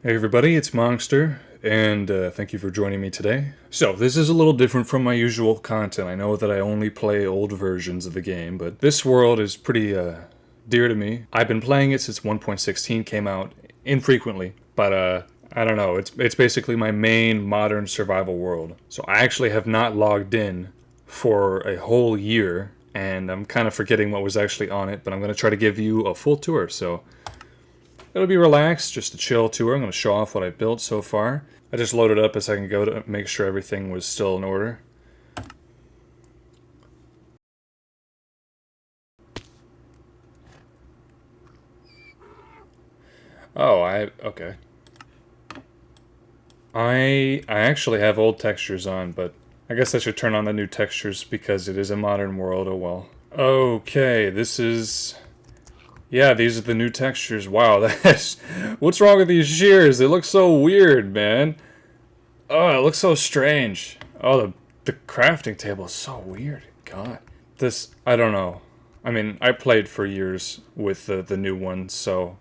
Hey everybody, it's Monster, and thank you for joining me today. So, this is a little different from my usual content. I know that I only play old versions of the game, but this world is pretty dear to me. I've been playing it since 1.16 came out, infrequently, but I don't know, it's basically my main modern survival world. So I actually have not logged in for a whole year, and I'm kind of forgetting what was actually on it, but I'm going to try to give you a full tour, so it'll be relaxed, just a chill tour. I'm going to show off what I built so far. I just loaded up a second ago to make sure everything was still in order. Okay. I actually have old textures on, but I guess I should turn on the new textures because it is a modern world. Oh well. Okay, this is... Yeah, these are the new textures. Wow, that's... What's wrong with these shears? They look so weird, man. Oh, it looks so strange. Oh, the crafting table is so weird. God. This, I don't know. I mean, I played for years with the new one, so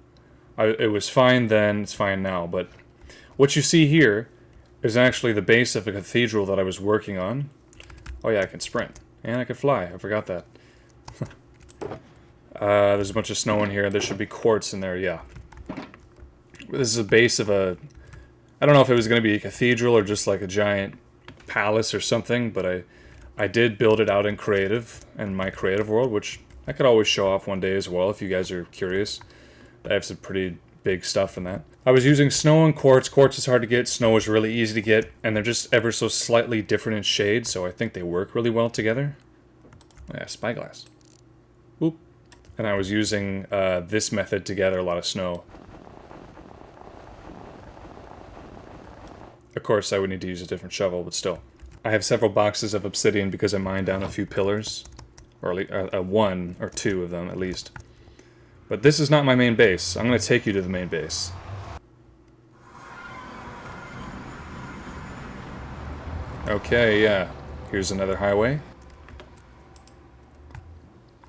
it was fine then, it's fine now. But what you see here is actually the base of a cathedral that I was working on. Oh yeah, I can sprint. And I can fly. I forgot that. There's a bunch of snow in here. There should be quartz in there, yeah. This is a base of a... I don't know if it was going to be a cathedral or just like a giant palace or something, but I did build it out in creative, in my creative world, which I could always show off one day as well if you guys are curious. I have some pretty big stuff in that. I was using snow and quartz. Quartz is hard to get, snow is really easy to get, and they're just ever so slightly different in shade, so I think they work really well together. Yeah, spyglass. Oop. And I was using this method to gather a lot of snow. Of course, I would need to use a different shovel, but still. I have several boxes of obsidian because I mined down a few pillars. Or at least, one or two of them, at least. But this is not my main base. I'm going to take you to the main base. Okay, yeah. Here's another highway.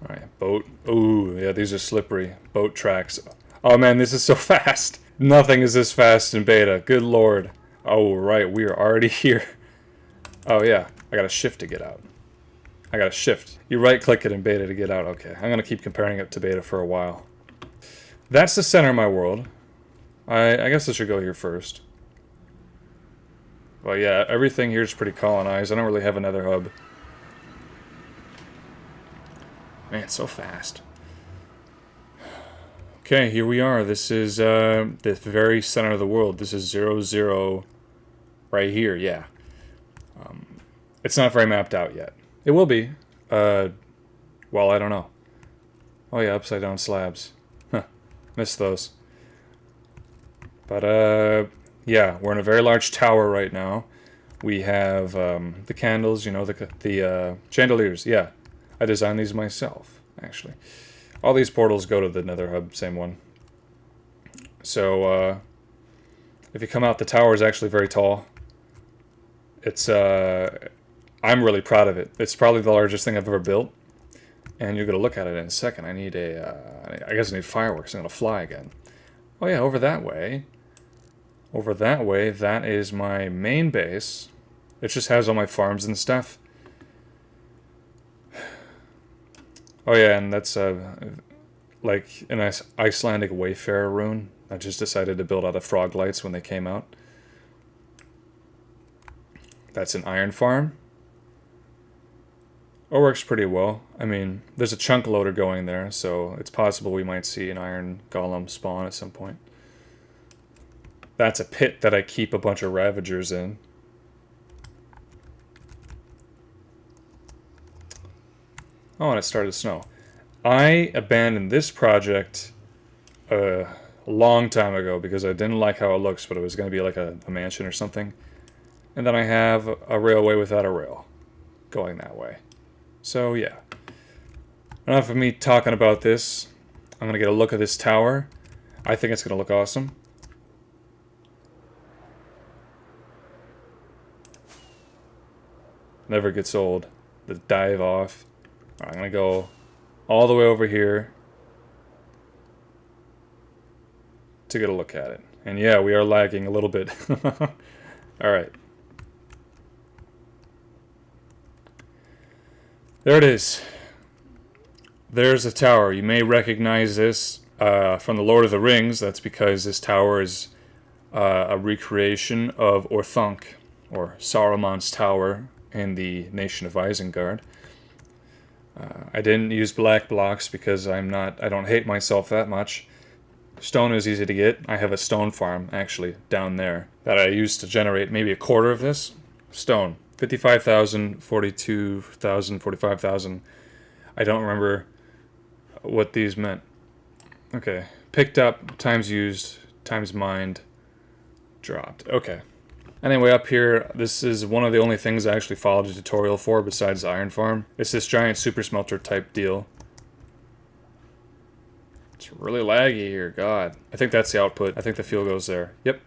Alright, boat. Ooh, yeah, these are slippery. Boat tracks. Oh man, this is so fast. Nothing is this fast in beta. Good lord. Oh, right, we are already here. Oh, yeah, I gotta shift to get out. I gotta shift. You right-click it in beta to get out. Okay, I'm gonna keep comparing it to beta for a while. That's the center of my world. I guess I should go here first. Well, yeah, everything here is pretty colonized. I don't really have another hub. Man, it's so fast. Okay, here we are. This is the very center of the world. This is 0, right here, yeah. It's not very mapped out yet. It will be. Well, I don't know. Oh yeah, upside down slabs. Huh, missed those. But yeah, we're in a very large tower right now. We have the candles, you know, the chandeliers, yeah. I designed these myself, actually. All these portals go to the Nether Hub, same one. So, if you come out, the tower is actually very tall. It's, I'm really proud of it. It's probably the largest thing I've ever built. And you're going to look at it in a second. I need I guess I need fireworks. I'm going to fly again. Oh yeah, over that way. Over that way, that is my main base. It just has all my farms and stuff. Oh yeah, and that's like an Icelandic Wayfarer rune. I just decided to build out of Froglights when they came out. That's an iron farm. It works pretty well. I mean, there's a chunk loader going there, so it's possible we might see an iron golem spawn at some point. That's a pit that I keep a bunch of ravagers in. Oh, and it started to snow. I abandoned this project a long time ago because I didn't like how it looks, but it was going to be like a mansion or something. And then I have a railway without a rail going that way. So, yeah. Enough of me talking about this. I'm going to get a look at this tower. I think it's going to look awesome. Never gets old. The dive off. I'm going to go all the way over here to get a look at it. And yeah, we are lagging a little bit. Alright. There it is. There's a tower. You may recognize this from the Lord of the Rings. That's because this tower is a recreation of Orthanc, or Saruman's tower in the nation of Isengard. I didn't use black blocks because I don't hate myself that much. Stone is easy to get. I have a stone farm, actually, down there that I used to generate maybe a quarter of this. Stone. 55,000, 42,000, 45,000. I don't remember what these meant. Okay. Picked up, times used, times mined, dropped. Okay. Anyway, up here, this is one of the only things I actually followed a tutorial for besides the iron farm. It's this giant super smelter type deal. It's really laggy here, God. I think that's the output. I think the fuel goes there. Yep.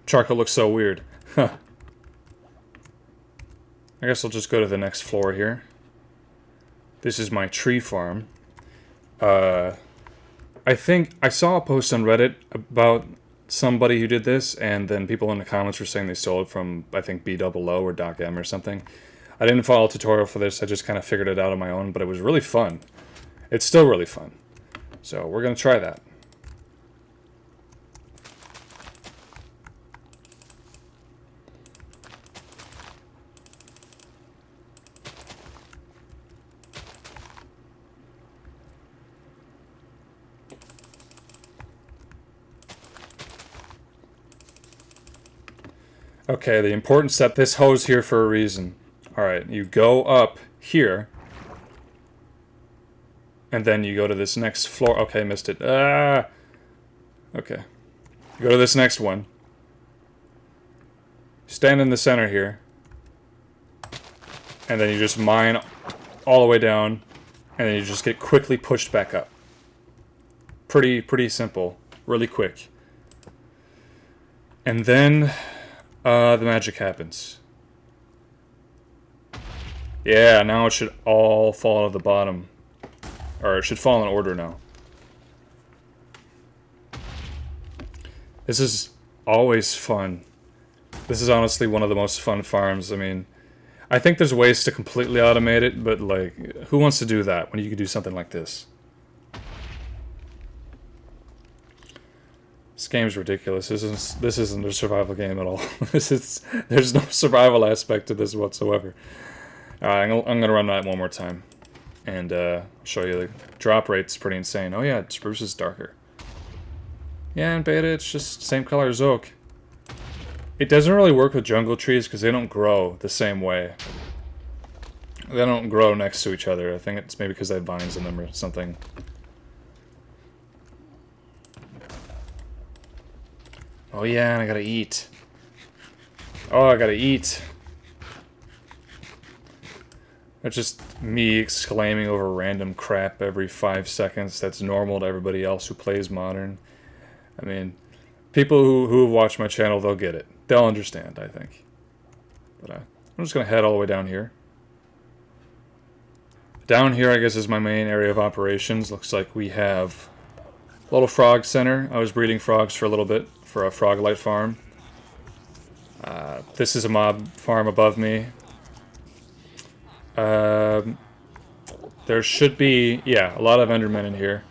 Charcoal looks so weird. Huh. I guess I'll just go to the next floor here. This is my tree farm. I think I saw a post on Reddit about somebody who did this, and then people in the comments were saying they stole it from, I think, B-double-O or DocM or something. I didn't follow a tutorial for this, I just kind of figured it out on my own, but it was really fun. It's still really fun. So we're going to try that. Okay, the important step, this hose here for a reason. Alright, you go up here, and then you go to this next floor. Okay, missed it. Ah! Okay. You go to this next one. Stand in the center here. And then you just mine all the way down, and then you just get quickly pushed back up. Pretty simple. Really quick. And then the magic happens. Yeah, now it should all fall at the bottom. Or it should fall in order now. This is always fun. This is honestly one of the most fun farms. I mean, I think there's ways to completely automate it, but like, who wants to do that when you can do something like this? This game's ridiculous. This isn't a survival game at all. There's no survival aspect to this whatsoever. Alright, I'm gonna run that one more time. And show you the drop rate's pretty insane. Oh yeah, spruce is darker. Yeah, in beta it's just same color as oak. It doesn't really work with jungle trees because they don't grow the same way. They don't grow next to each other. I think it's maybe because they have vines in them or something. Oh yeah, and I gotta eat. Oh, I gotta eat. It's just me exclaiming over random crap every 5 seconds. That's normal to everybody else who plays Modern. I mean, people who watch my channel, they'll get it. They'll understand, I think. But I'm just gonna head all the way down here. Down here, I guess, is my main area of operations. Looks like we have a little frog center. I was breeding frogs for a little bit for a Froglight farm. This is a mob farm above me. There should be, yeah, a lot of Endermen in here.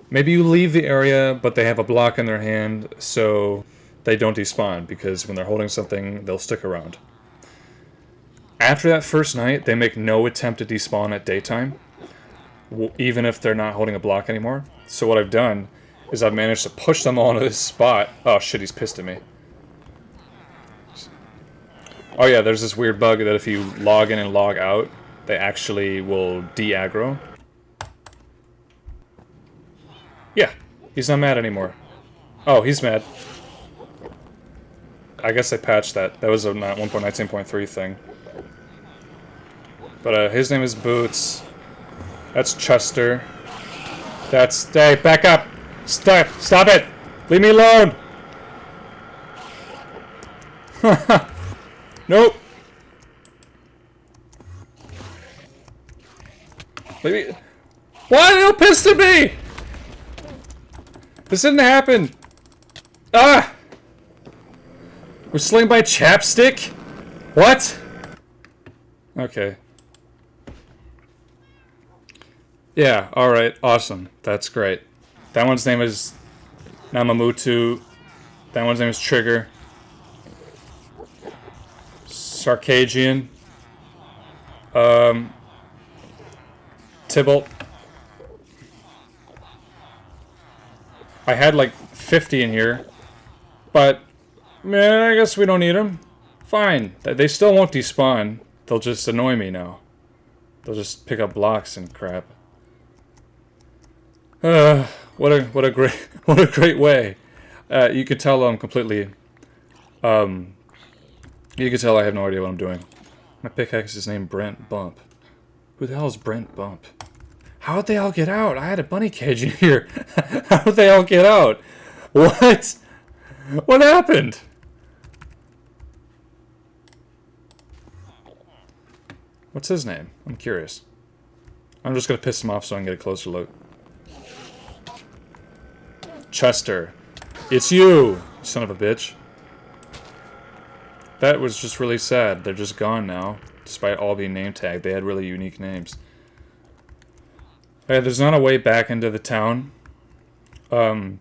Maybe you leave the area, but they have a block in their hand, so they don't despawn, because when they're holding something, they'll stick around. After that first night, they make no attempt to despawn at daytime, even if they're not holding a block anymore. So what I've done is I've managed to push them all into this spot. Oh shit, he's pissed at me. Oh yeah, there's this weird bug that if you log in and log out, they actually will de-aggro. Yeah, he's not mad anymore. Oh, he's mad. I guess I patched that. That was a 1.19.3 thing. But his name is Boots. That's Chester. That's... Hey, back up! Stop it! Leave me alone! Nope! Leave me... Why are you pissed at me? This didn't happen! Ah! We're slain by chapstick? What? Okay. Yeah, alright, awesome. That's great. That one's name is Namamutu. That one's name is Trigger. Sarkagian. Tybalt. I had like 50 in here, but man, I guess we don't need them. Fine. They still won't despawn. They'll just annoy me now. They'll just pick up blocks and crap. What a great way. You could tell I'm completely. You could tell I have no idea what I'm doing. My pickaxe is named Brent Bump. Who the hell is Brent Bump? How'd they all get out? I had a bunny cage in here. How'd they all get out? What? What happened? What's his name? I'm curious. I'm just gonna piss him off so I can get a closer look. Chester. It's you, son of a bitch. That was just really sad. They're just gone now, despite all being name tagged. They had really unique names. Okay, there's not a way back into the town. You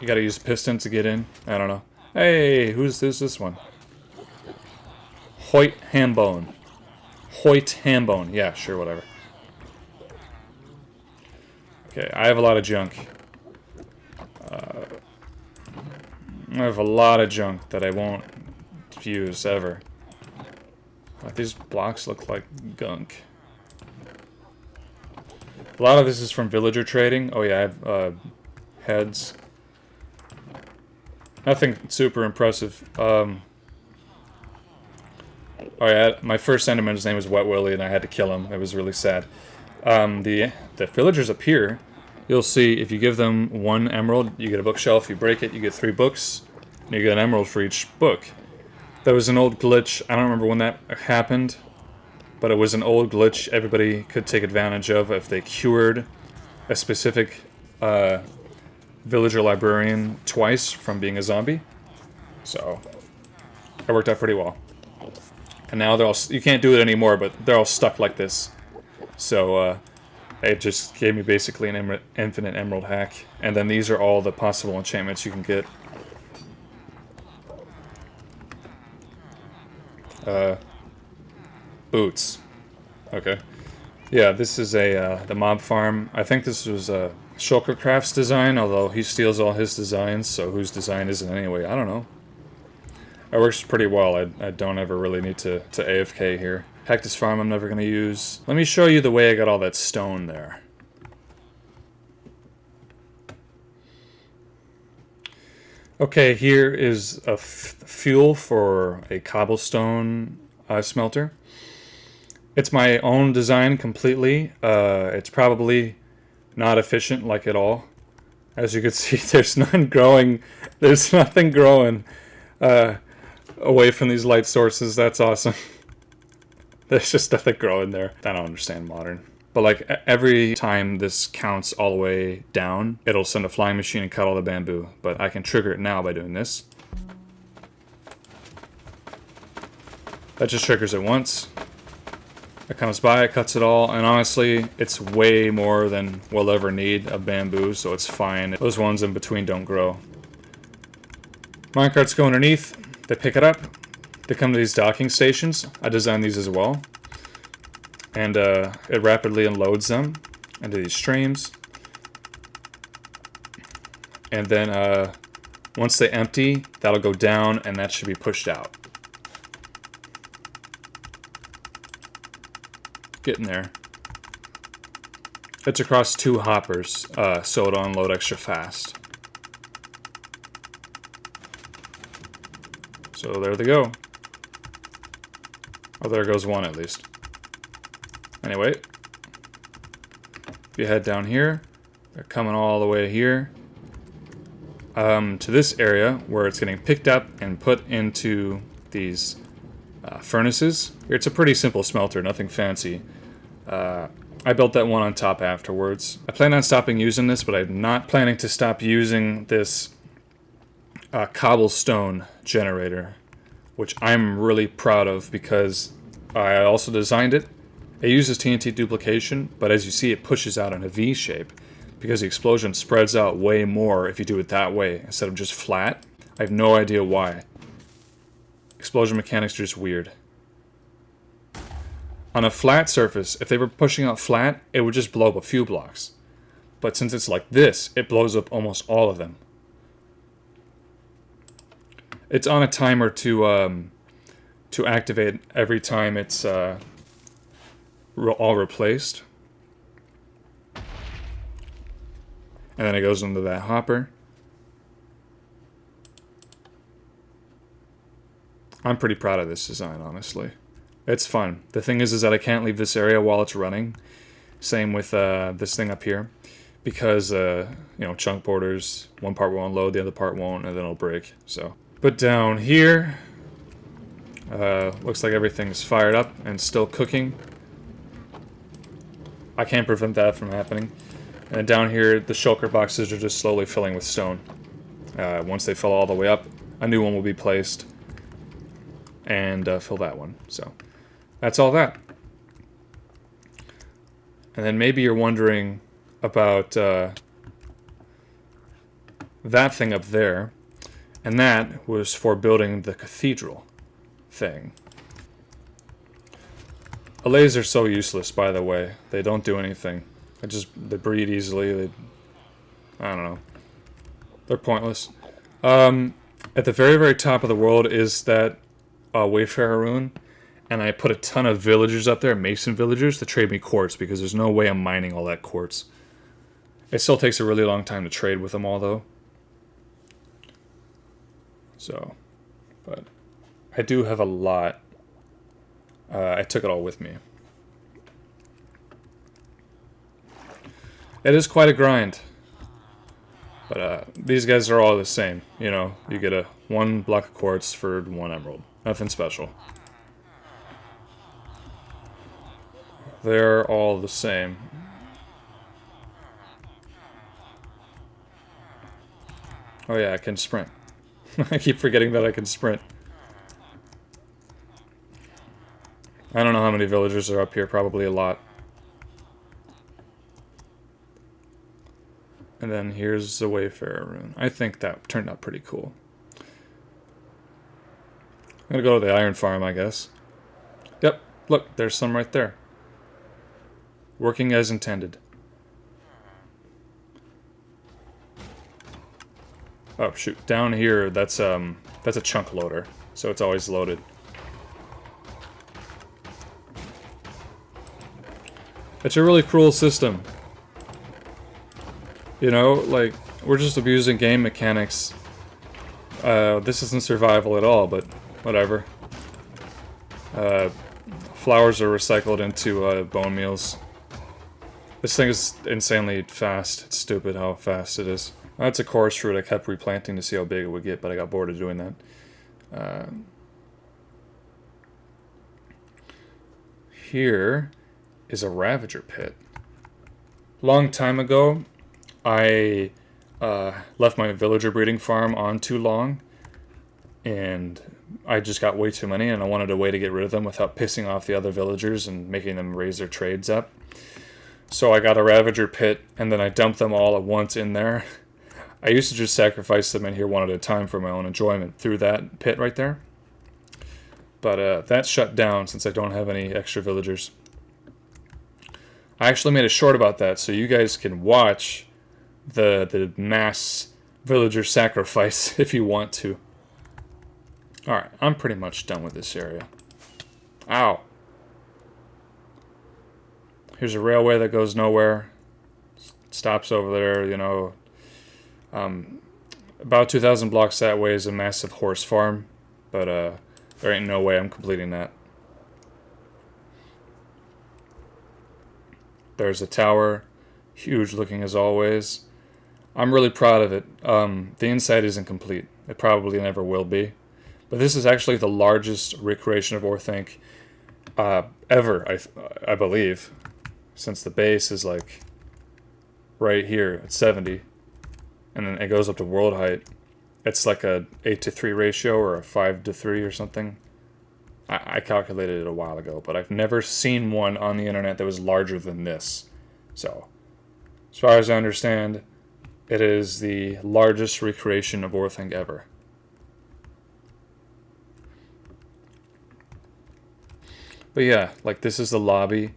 gotta use a piston to get in. I don't know. Hey, who's this one? Hoyt Hambone. Hoyt Hambone. Yeah, sure, whatever. Okay, I have a lot of junk. I have a lot of junk that I won't use ever. These blocks look like gunk. A lot of this is from villager trading. Oh yeah, I have heads. Nothing super impressive. Oh yeah, my first Enderman's name was Wet Willie, and I had to kill him. It was really sad. The villagers up here, you'll see if you give them 1 emerald, you get a bookshelf. You break it, you get 3 books, and you get an emerald for each book. That was an old glitch. I don't remember when that happened, but it was an old glitch everybody could take advantage of if they cured a specific villager librarian twice from being a zombie. So it worked out pretty well. And now they're all, you can't do it anymore, but they're all stuck like this. So it just gave me basically an infinite emerald hack. And then these are all the possible enchantments you can get. Boots. Okay. Yeah, this is the mob farm. I think this was Shulker Craft's design, although he steals all his designs, so whose design is it anyway? I don't know. It works pretty well. I don't ever really need to AFK here. Cactus farm I'm never going to use. Let me show you the way I got all that stone there. Okay, here is a fuel for a cobblestone smelter. It's my own design completely. It's probably not efficient like at all. As you can see, there's none growing. There's nothing growing away from these light sources. That's awesome. There's just nothing growing there. I don't understand modern. But like every time this counts all the way down, it'll send a flying machine and cut all the bamboo. But I can trigger it now by doing this. That just triggers it once. It comes by, it cuts it all, and honestly, it's way more than we'll ever need of bamboo, so it's fine. Those ones in between don't grow. Minecarts go underneath, they pick it up, they come to these docking stations. I designed these as well. And it rapidly unloads them into these streams. And then once they empty, that'll go down and that should be pushed out. Getting there. It's across 2 hoppers, so it'll unload extra fast. So there they go. Oh, there goes one at least. Anyway, if you head down here, they're coming all the way here to this area where it's getting picked up and put into these furnaces. It's a pretty simple smelter, nothing fancy. I built that one on top afterwards. I plan on stopping using this, but I'm not planning to stop using this cobblestone generator, which I'm really proud of because I also designed it. It uses TNT duplication, but as you see, it pushes out in a V shape because the explosion spreads out way more if you do it that way instead of just flat. I have no idea why. Explosion mechanics are just weird. On a flat surface, if they were pushing out flat, it would just blow up a few blocks. But since it's like this, it blows up almost all of them. It's on a timer to activate every time it's all replaced. And then it goes into that hopper. I'm pretty proud of this design, honestly. It's fun. The thing is that I can't leave this area while it's running. Same with this thing up here. Because, you know, chunk borders, one part will unload, the other part won't, and then it'll break. So, but down here, looks like everything's fired up and still cooking. I can't prevent that from happening. And down here, the shulker boxes are just slowly filling with stone. Once they fill all the way up, a new one will be placed. And fill that one. So, that's all that. And then maybe you're wondering about that thing up there. And that was for building the cathedral thing. Allays are so useless, by the way. They don't do anything. They breed easily. I don't know. They're pointless. At the very, very top of the world is that Wayfarer rune. And I put a ton of villagers up there, mason villagers, to trade me quartz, because there's no way I'm mining all that quartz. It still takes a really long time to trade with them all, though. So, but I do have a lot. I took it all with me. It is quite a grind. But these guys are all the same. You know, you get one block of quartz for 1 emerald. Nothing special. They're all the same. Oh yeah, I can sprint. I keep forgetting that I can sprint. I don't know how many villagers are up here, probably a lot. And then here's the Wayfarer rune. I think that turned out pretty cool. I'm gonna go to the iron farm, I guess. Yep, look, there's some right there. Working as intended. Oh shoot, down here that's a chunk loader, so it's always loaded. It's a really cruel system. You know, like, we're just abusing game mechanics. This isn't survival at all, but whatever. Flowers are recycled into bone meals. This thing is insanely fast. It's stupid how fast it is. That's a chorus fruit I kept replanting to see how big it would get, but I got bored of doing that. Here is a Ravager pit. Long time ago, I left my villager breeding farm on too long, and I just got way too many, and I wanted a way to get rid of them without pissing off the other villagers and making them raise their trades up. So I got a Ravager pit, and then I dumped them all at once in there. I used to just sacrifice them in here one at a time for my own enjoyment through that pit right there. But that's shut down since I don't have any extra villagers. I actually made a short about that, so you guys can watch the mass villager sacrifice if you want to. Alright, I'm pretty much done with this area. Ow. Here's a railway that goes nowhere. Stops over there, you know. About 2,000 blocks that way is a massive horse farm. But there ain't no way I'm completing that. There's a tower. Huge looking as always. I'm really proud of it. The inside isn't complete. It probably never will be. But this is actually the largest recreation of Orthanc ever, I believe. since the base is like right here at 70, and then it goes up to world height. It's like a 8:3 ratio or a 5:3 or something. I calculated it a while ago, but I've never seen one on the internet that was larger than this. So, as far as I understand, it is the largest recreation of Orthanc ever. But yeah, like this is the lobby.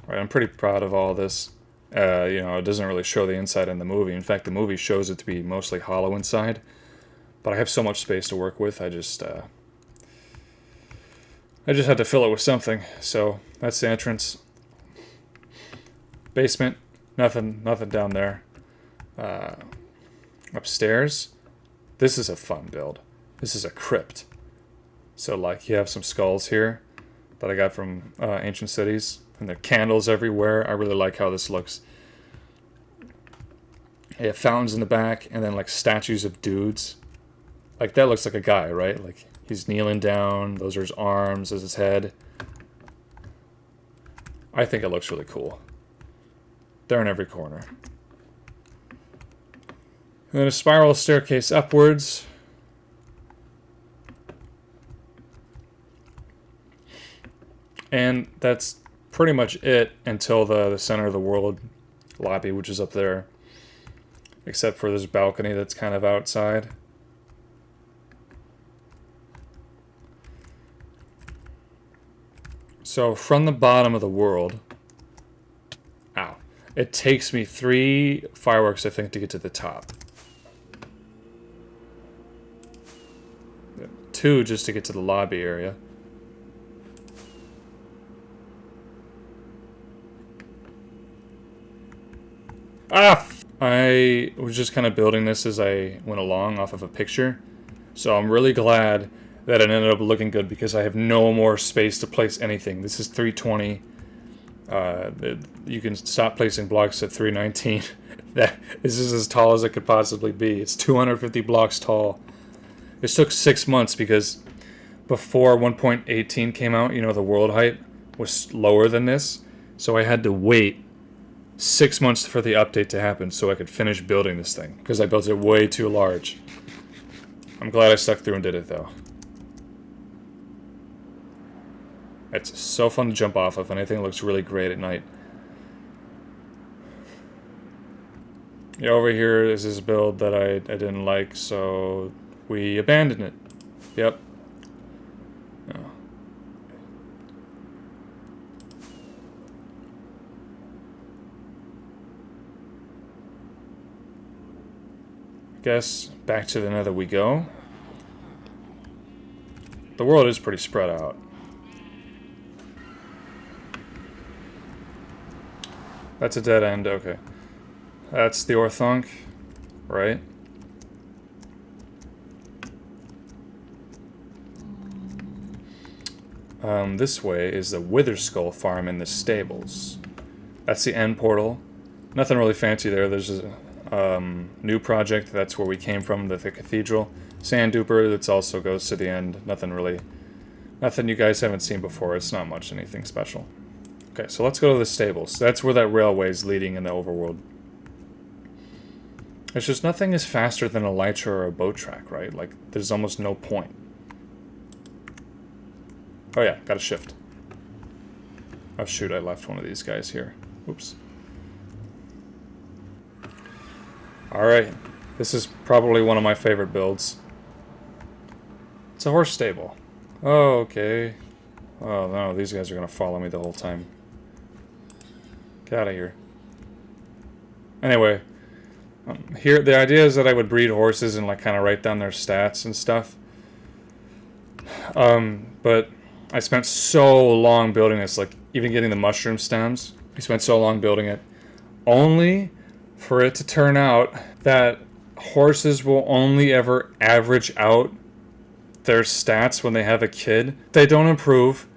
Right, I'm pretty proud of all this. You know, it doesn't really show the inside in the movie. In fact, the movie shows it to be mostly hollow inside. But I have so much space to work with, I just had to fill it with something. So that's the entrance. Basement, nothing down there. Upstairs, this is a fun build. This is a crypt. So like you have some skulls here that I got from ancient cities, and there are candles everywhere. I really like how this looks. You have fountains in the back, and then like statues of dudes. Like, that looks like a guy, right? Like, he's kneeling down. Those are his arms, there's his head. I think it looks really cool. They're in every corner. And then a spiral staircase upwards. And that's pretty much it until the center of the world lobby, which is up there. Except for this balcony that's kind of outside. So from the bottom of the world, ow, it takes me 3 fireworks, I think, to get to the top. 2 just to get to the lobby area. Ah! I was just kind of building this as I went along off of a picture. So I'm really glad that it ended up looking good because I have no more space to place anything. This is 320. You can stop placing blocks at 319. This is as tall as it could possibly be. It's 250 blocks tall. This took 6 months because before 1.18 came out, you know, the world height was lower than this. So I had to wait 6 months for the update to happen so I could finish building this thing because I built it way too large. I'm glad I stuck through and did it though. It's so fun to jump off of, and I think it looks really great at night. Yeah, over here is this build that I didn't like, so we abandoned it. Yep. Oh. Guess back to the nether we go. The world is pretty spread out. That's a dead end, okay. That's the Orthanc, right? This way is the Wither Skull farm in the stables. That's the end portal. Nothing really fancy there. There's a new project. That's where we came from, the cathedral. Sand duper, that also goes to the end. Nothing you guys haven't seen before. It's not much anything special. Okay, so let's go to the stables. That's where that railway is leading in the overworld. There's just nothing is faster than a Lytra or a boat track, right? Like, there's almost no point. Oh yeah, gotta shift. Oh shoot, I left one of these guys here. Oops. Alright, this is probably one of my favorite builds. It's a horse stable. Oh, okay. Oh no, these guys are gonna follow me the whole time. Get out of here. Anyway, here the idea is that I would breed horses and like kind of write down their stats and stuff. But I spent so long building this, like even getting the mushroom stems. I spent so long building it, only for it to turn out that horses will only ever average out their stats when they have a kid. They don't improve.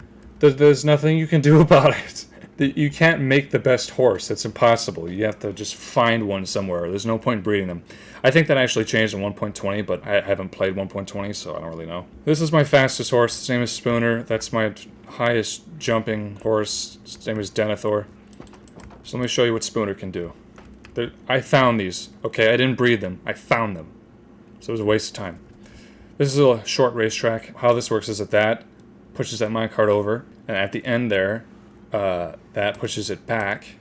There's nothing you can do about it. You can't make the best horse. It's impossible. You have to just find one somewhere. There's no point breeding them. I think that actually changed in 1.20, but I haven't played 1.20, so I don't really know. This is my fastest horse. His name is Spooner. That's my highest jumping horse. His name is Denethor. So let me show you what Spooner can do. I found these. Okay, I didn't breed them. I found them. So it was a waste of time. This is a short racetrack. How this works is that pushes that minecart over, and at the end there, that pushes it back.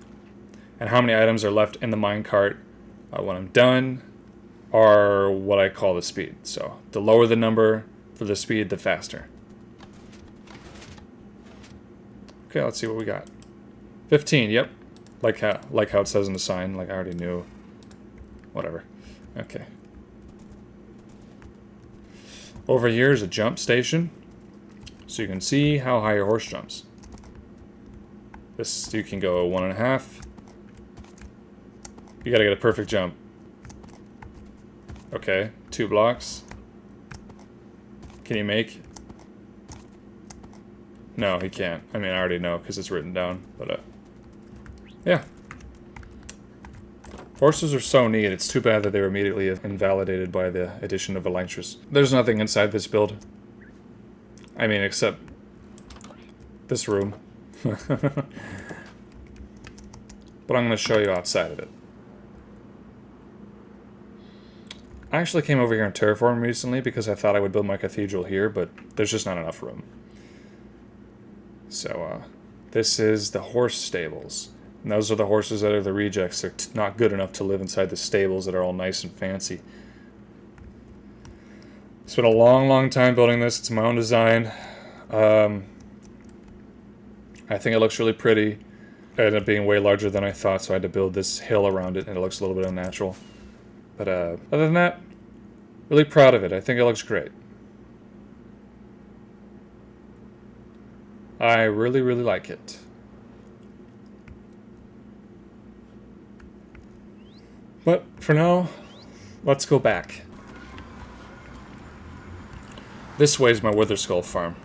And how many items are left in the minecart when I'm done are what I call the speed. So the lower the number for the speed, the faster. Okay, let's see what we got. 15, yep. Like how it says in the sign, like I already knew. Whatever. Okay. Over here is a jump station. So you can see how high your horse jumps. This, you can go 1.5. You gotta get a perfect jump. Okay, 2 blocks. Can you make? No, he can't. I mean, I already know because it's written down, but yeah. Horses are so neat. It's too bad that they were immediately invalidated by the addition of Elantris. There's nothing inside this build. I mean, except this room. But I'm going to show you outside of it. I actually came over here and terraformed recently because I thought I would build my cathedral here, but there's just not enough room. So, this is the horse stables. And those are the horses that are the rejects. They're not good enough to live inside the stables that are all nice and fancy. It's been a long, long time building this. It's my own design. I think it looks really pretty. It ended up being way larger than I thought, so I had to build this hill around it, and it looks a little bit unnatural. But other than that, really proud of it. I think it looks great. I really, really like it. But for now, let's go back. This way is my Wither Skull farm.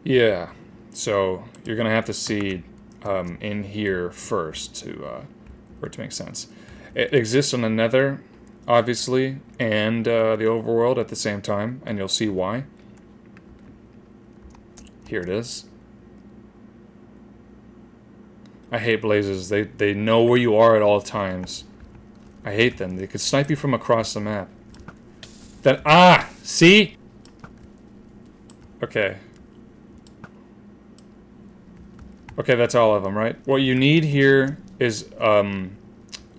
Yeah, so you're gonna have to seed in here first to for it to make sense. It exists on the Nether, obviously, and the overworld at the same time, and you'll see why. Here it is. I hate blazes. They know where you are at all times. I hate them. They could snipe you from across the map. Then see? Okay. Okay, that's all of them, right? What you need here is a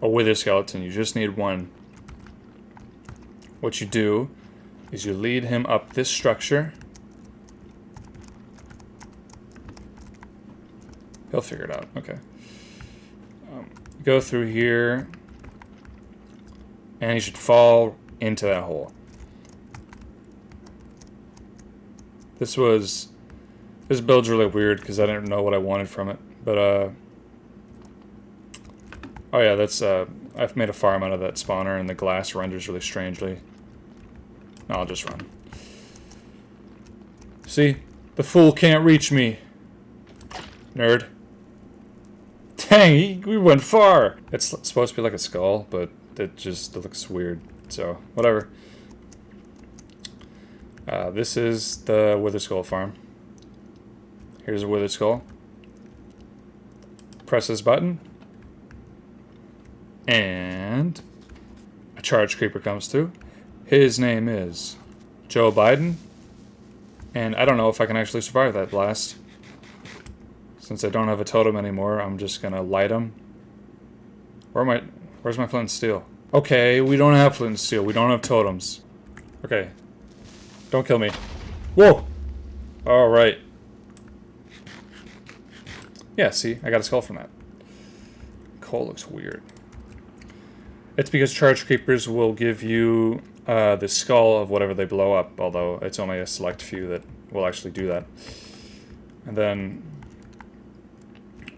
wither skeleton. You just need one. What you do is you lead him up this structure. He'll figure it out. Okay. Go through here, and he should fall into that hole. This build's really weird because I didn't know what I wanted from it. But oh yeah, that's I've made a farm out of that spawner, and the glass renders really strangely. No, I'll just run. See, the fool can't reach me. Nerd. Dang, we went far! It's supposed to be like a skull, but it looks weird, so whatever. This is the Wither Skull farm. Here's a Wither Skull. Press this button, and a charge creeper comes through. His name is Joe Biden, and I don't know if I can actually survive that blast. Since I don't have a totem anymore, I'm just gonna light him. Where's my flint and steel? Okay, we don't have flint and steel. We don't have totems. Okay. Don't kill me. Whoa! Alright. Yeah, see? I got a skull from that. Coal looks weird. It's because charge creepers will give you the skull of whatever they blow up, although it's only a select few that will actually do that. And then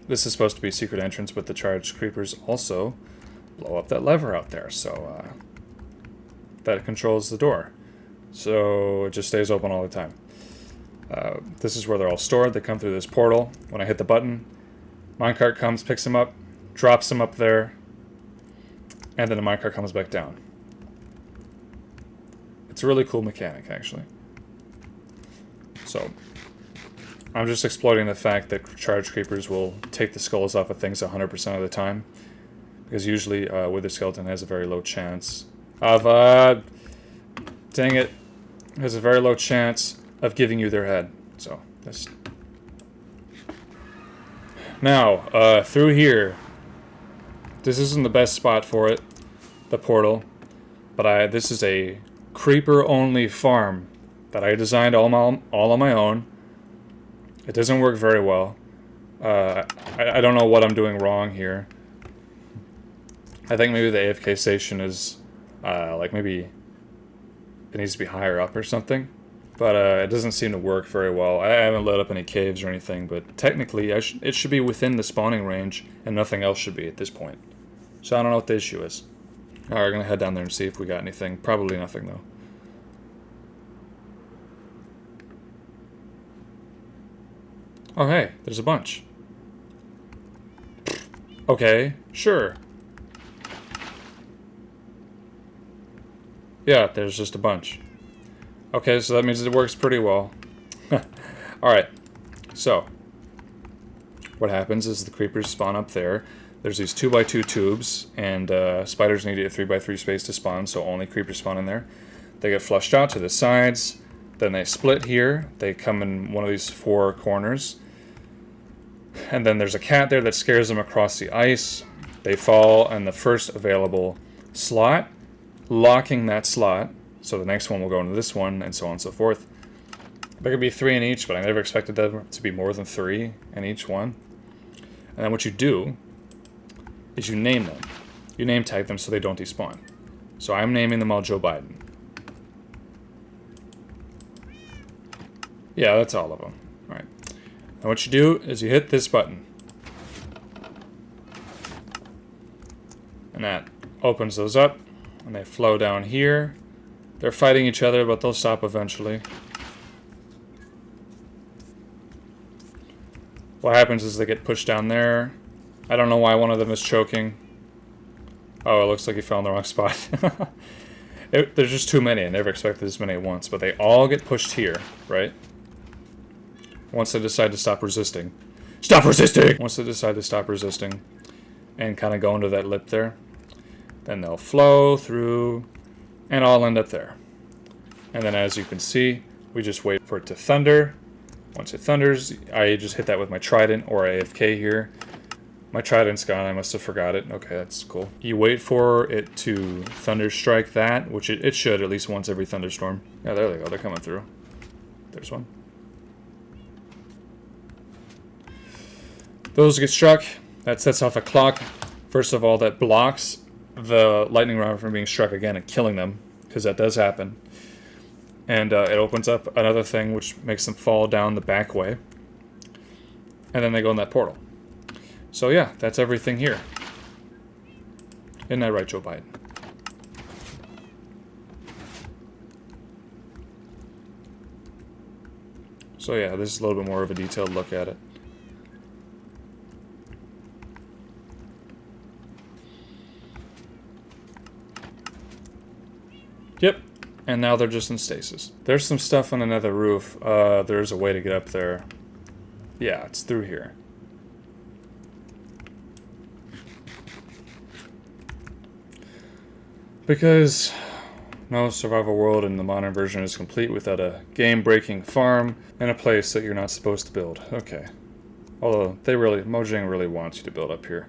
this is supposed to be a secret entrance, but the charge creepers also blow up that lever out there, so that controls the door. So it just stays open all the time. This is where they're all stored. They come through this portal. When I hit the button, minecart comes, picks them up, drops them up there, and then the minecart comes back down. It's a really cool mechanic, actually. So, I'm just exploiting the fact that charge creepers will take the skulls off of things 100% of the time. Because usually Wither Skeleton has a very low chance of, dang it, has a very low chance of giving you their head. So, that's... Now, through here, this isn't the best spot for it, the portal, but this is a creeper-only farm that I designed all on my own. It doesn't work very well. I don't know what I'm doing wrong here. I think maybe the AFK station is, like maybe it needs to be higher up or something. But it doesn't seem to work very well. I haven't lit up any caves or anything, but technically it should be within the spawning range, and nothing else should be at this point. So I don't know what the issue is. Alright, we're going to head down there and see if we got anything. Probably nothing, though. Oh, hey, there's a bunch. Okay, sure. Yeah, there's just a bunch. Okay, so that means it works pretty well. Alright, so what happens is the creepers spawn up there. There's these 2x2 tubes, and spiders need a 3x3 space to spawn, so only creepers spawn in there. They get flushed out to the sides, then they split here. They come in one of these 4 corners. And then there's a cat there that scares them across the ice. They fall in the first available slot, locking that slot. So the next one will go into this one, and so on and so forth. There could be 3 in each, but I never expected there to be more than 3 in each one. And then what you do is you name them. You name tag them so they don't despawn. So I'm naming them all Joe Biden. Yeah, that's all of them. All right. And what you do is you hit this button. And that opens those up, and they flow down here. They're fighting each other, but they'll stop eventually. What happens is they get pushed down there. I don't know why one of them is choking. Oh, it looks like he fell in the wrong spot. There's just too many. I never expected this many at once, but they all get pushed here, right? Once they decide to stop resisting. Stop resisting! Once they decide to stop resisting and kind of go into that lip there, then they'll flow through and all end up there. And then as you can see, we just wait for it to thunder. Once it thunders, I just hit that with my trident or AFK here. My trident's gone, I must have forgot it. Okay, that's cool. You wait for it to thunder strike that, which it should at least once every thunderstorm. Yeah, there they go, they're coming through. There's one. Those get struck, that sets off a clock. First of all, that blocks the lightning round from being struck again and killing them, because that does happen. And it opens up another thing which makes them fall down the back way. And then they go in that portal. So yeah, that's everything here. Isn't that right, Joe Biden? So yeah, this is a little bit more of a detailed look at it. Yep, and now they're just in stasis. There's some stuff on another roof. There's a way to get up there. Yeah, it's through here. Because no survival world in the modern version is complete without a game-breaking farm and a place that you're not supposed to build. Okay. Although, Mojang really wants you to build up here.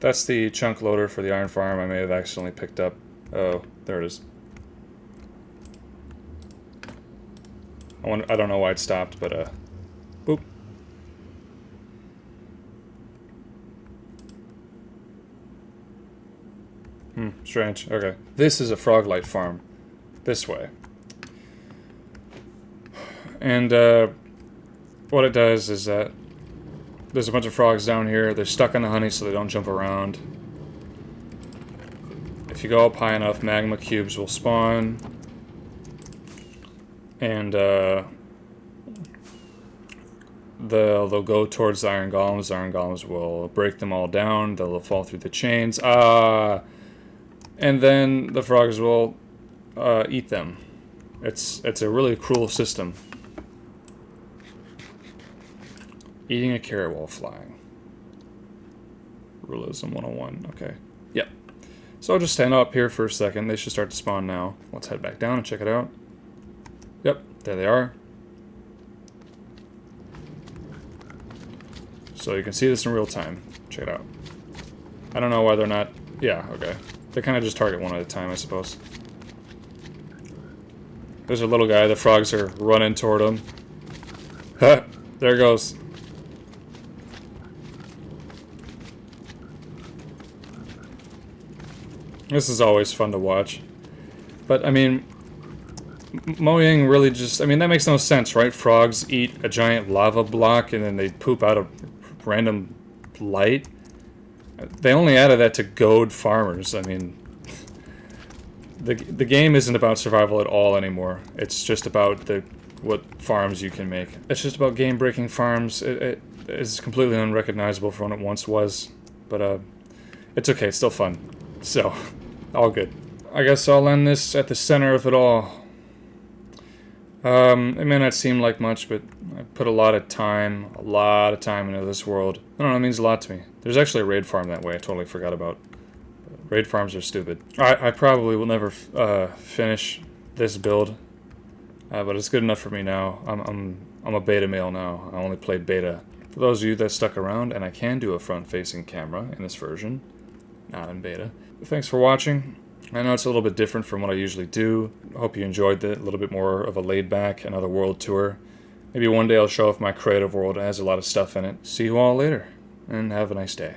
That's the chunk loader for the iron farm I may have accidentally picked up. Oh, there it is. I don't know why it stopped, but, boop. Strange. Okay. This is a Froglight farm. This way. And, what it does is that there's a bunch of frogs down here. They're stuck in the honey so they don't jump around. If you go up high enough, magma cubes will spawn. And, they'll go towards the iron golems. The iron golems will break them all down. They'll fall through the chains. And then the frogs will eat them. It's a really cruel system. Eating a carrot while flying. Realism 101. Okay. Yep. So I'll just stand up here for a second. They should start to spawn now. Let's head back down and check it out. Yep, there they are. So you can see this in real time. Check it out. I don't know why they're not... Yeah, okay. They kind of just target one at a time, I suppose. There's a little guy. The frogs are running toward him. Huh! There it goes. This is always fun to watch. But, I mean... Mojang really just... I mean, that makes no sense, right? Frogs eat a giant lava block and then they poop out a random light. They only added that to goad farmers. I mean... The game isn't about survival at all anymore. It's just about what farms you can make. It's just about game-breaking farms. It is completely unrecognizable from what it once was. But, it's okay. It's still fun. So, all good. I guess I'll end this at the center of it all. It may not seem like much, but I put a lot of time into this world. I don't know, it means a lot to me. There's actually a raid farm that way I totally forgot about. Raid farms are stupid. I probably will never finish this build, but it's good enough for me now. I'm a beta male now. I only played beta. For those of you that stuck around, and I can do a front-facing camera in this version, not in beta. Thanks for watching. I know it's a little bit different from what I usually do. I hope you enjoyed it. A little bit more of a laid-back, another world tour. Maybe one day I'll show off my creative world. It has a lot of stuff in it. See you all later, and have a nice day.